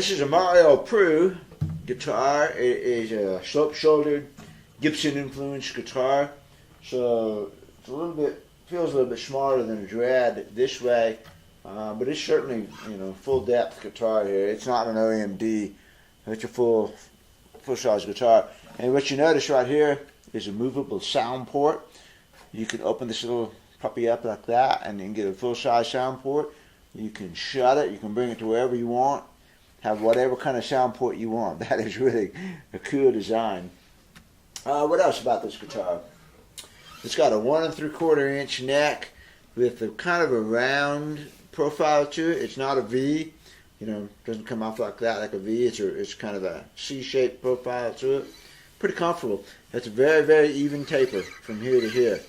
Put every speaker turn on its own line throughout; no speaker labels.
This is a Mario Proulx guitar. It is a slope-shouldered Gibson-influenced guitar, so it's feels a little bit smaller than a Dread this way, but it's certainly full depth guitar here. It's not an OMD. It's a full size guitar. And what you notice right here is a movable sound port. You can open this little puppy up like that, and you can get a full size sound port. You can shut it. You can bring it to wherever you want. Have whatever kind of sound port you want. That is really a cool design. What else about this guitar? It's got a 1 3/4 inch neck with a kind of a round profile to it. It's not a V. Doesn't come off like that, like a V. It's kind of a C-shaped profile to it. Pretty comfortable. It's a very, very even taper from here to here.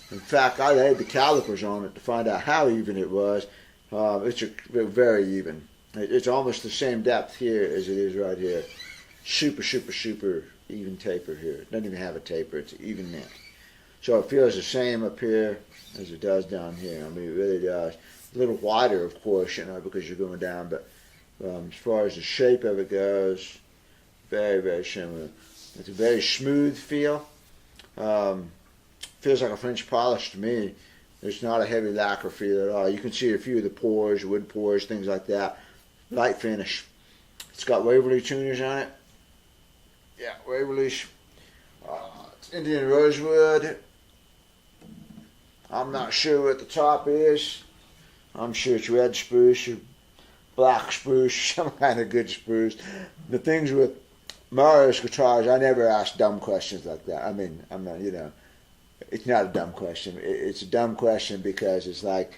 In fact, I laid the calipers on it to find out how even it was. It's very even. It's almost the same depth here as it is right here. Super, super, super even taper here. It doesn't even have a taper. It's an even neck. So it feels the same up here as it does down here. I mean, it really does. A little wider, of course, because you're going down. But as far as the shape of it goes, very, very similar. It's a very smooth feel. Feels like a French polish to me. It's not a heavy lacquer feel at all. You can see a few of the pores, wood pores, things like that. Light finish. It's got Waverly tuners on it. Yeah, Waverly's. It's Indian rosewood. I'm not sure what the top is. I'm sure it's red spruce or black spruce, some kind of good spruce. The things with Mario's guitars, I never ask dumb questions like that. I mean, I'm not, it's not a dumb question. It's a dumb question because it's like,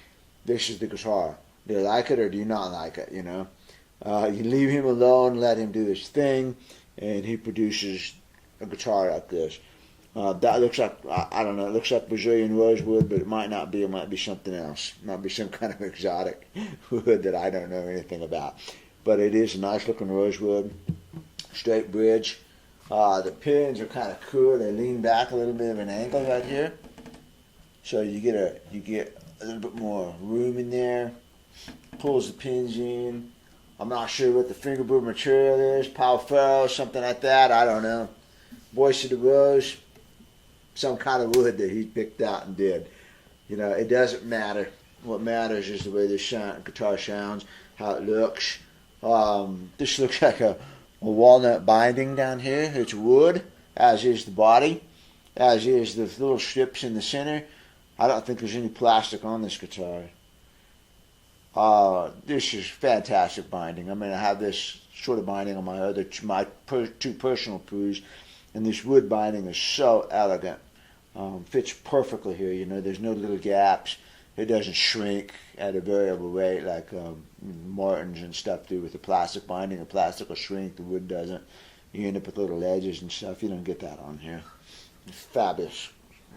this is the guitar. Do you like it or do you not like it, You leave him alone, let him do his thing, and he produces a guitar like this. That looks like, I don't know, it looks like Brazilian rosewood, but it might not be. It might be something else. It might be some kind of exotic wood that I don't know anything about. But it is a nice looking rosewood, straight bridge. The pins are kind of cool. They lean back a little bit of an angle right here. So you get a little bit more room in there. Pulls the pins in. I'm not sure what the fingerboard material is. Pau Ferro, something like that. I don't know. Voice of the Rose. Some kind of wood that he picked out and did. It doesn't matter. What matters is the way this guitar sounds, how it looks. This looks like a walnut binding down here. It's wood, as is the body, as is the little strips in the center. I don't think there's any plastic on this guitar. This is fantastic binding. I mean, I have this sort of binding on my two personal Proulx, and this wood binding is so elegant. Fits perfectly here. There's no little gaps. It doesn't shrink at a variable rate like Martins and stuff do with the plastic binding. The plastic will shrink, the wood doesn't. You end up with little edges and stuff. You don't get that on here. It's fabulous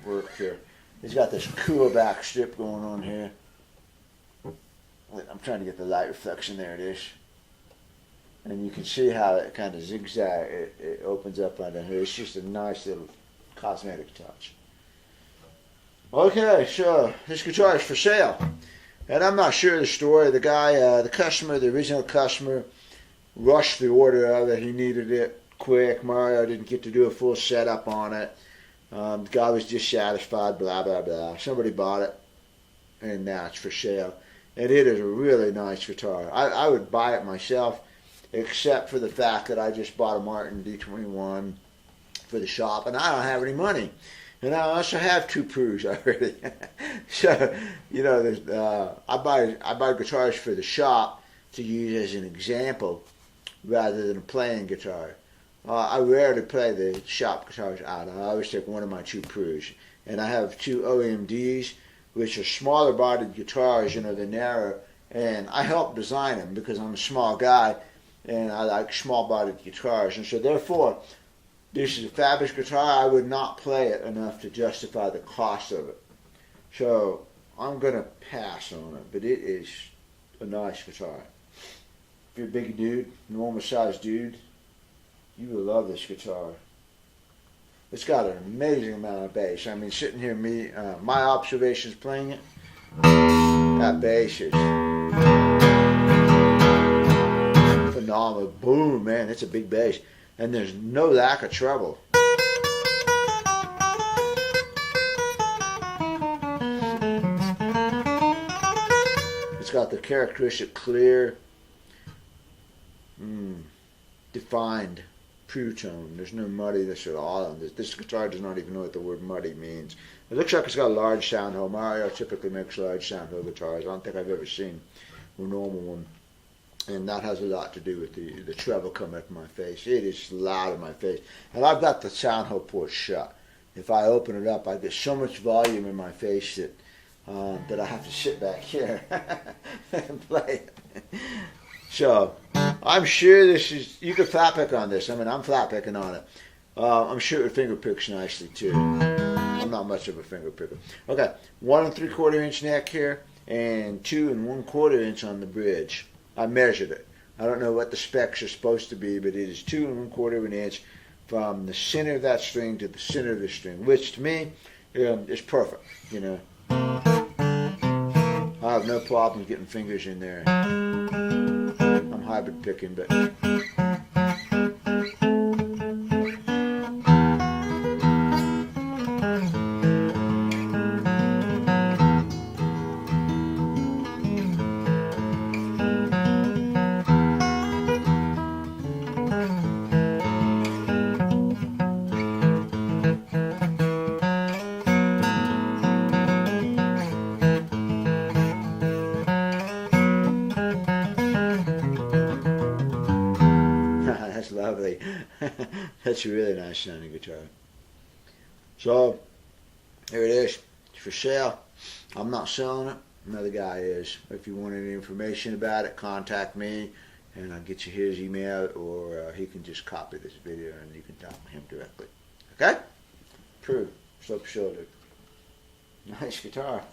work here. It's got this cool back strip going on here. I'm trying to get the light reflection. There it is. And you can see how it kind of zigzag. It opens up under here. It's just a nice little cosmetic touch. Okay, so this guitar is for sale. And I'm not sure of the story. The guy, the original customer, rushed the order of it. He needed it quick. Mario didn't get to do a full setup on it. The guy was dissatisfied, blah, blah, blah. Somebody bought it, and now it's for sale. And it is a really nice guitar. I would buy it myself, except for the fact that I just bought a Martin D21 for the shop, and I don't have any money. And I also have 2 Proulx already. So, I buy guitars for the shop to use as an example rather than a playing guitar. I rarely play the shop guitars out. I always take one of my 2 Proulx. And I have 2 OMDs, which are smaller bodied guitars, they're narrow. And I help design them because I'm a small guy and I like small bodied guitars. And so therefore, this is a fabulous guitar. I would not play it enough to justify the cost of it. So I'm going to pass on it, but it is a nice guitar. If you're a big dude, normal sized dude, you will love this guitar. It's got an amazing amount of bass. I mean, sitting here, my observations playing it, that bass is phenomenal. Boom, man, that's a big bass. And there's no lack of treble. It's got the characteristic clear, defined Proulx tone. There's no muddiness at all on this. This guitar does not even know what the word muddy means. It looks like it's got a large sound hole. Mario typically makes large sound hole guitars. I don't think I've ever seen a normal one. And that has a lot to do with the treble coming up in my face. It is loud in my face. And I've got the sound hole port shut. If I open it up, I get so much volume in my face that I have to sit back here and play it. So, I'm sure this is, you could flat pick on this. I mean, I'm flat picking on it. I'm sure it finger picks nicely too. I'm not much of a finger picker. Okay, 1 3/4 inch neck here, and 2 1/4 inch on the bridge. I measured it. I don't know what the specs are supposed to be, but it is 2 1/4 inch from the center of that string to the center of the string, which to me is perfect. You know, I have no problem getting fingers in there. I'm hybrid picking, but that's lovely. That's a really nice sounding guitar. So, here it is. It's for sale. I'm not selling it. Another guy is. If you want any information about it, contact me and I'll get you his email, or he can just copy this video and you can talk to him directly. Okay? Proulx, slope shoulder. Nice guitar.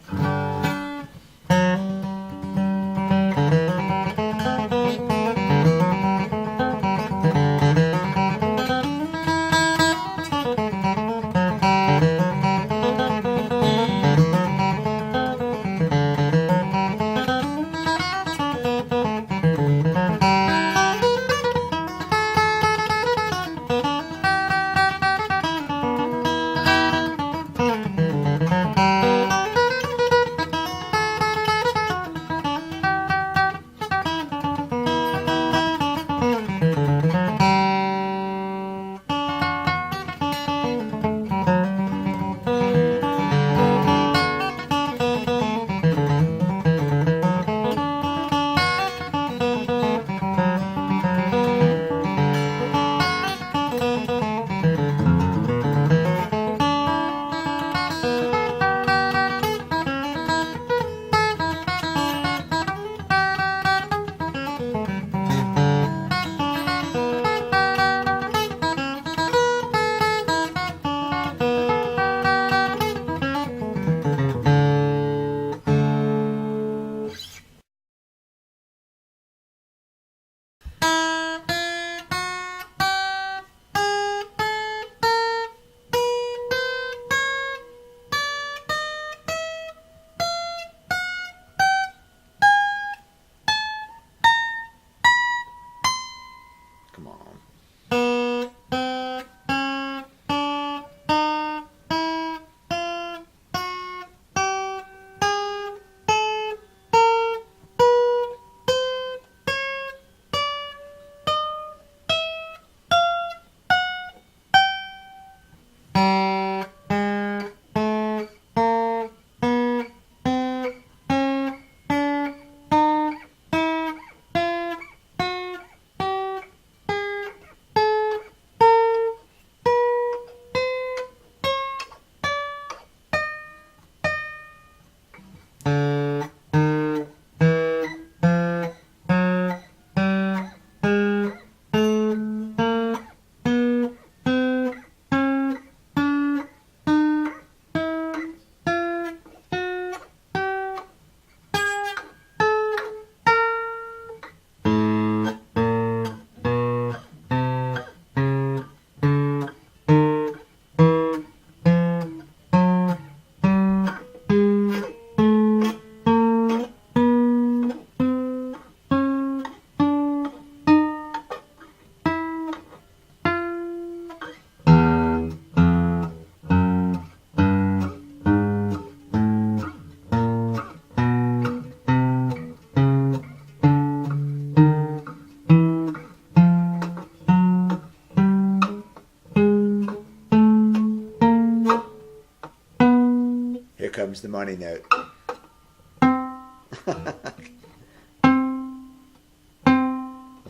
Here comes the money note.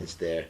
It's there.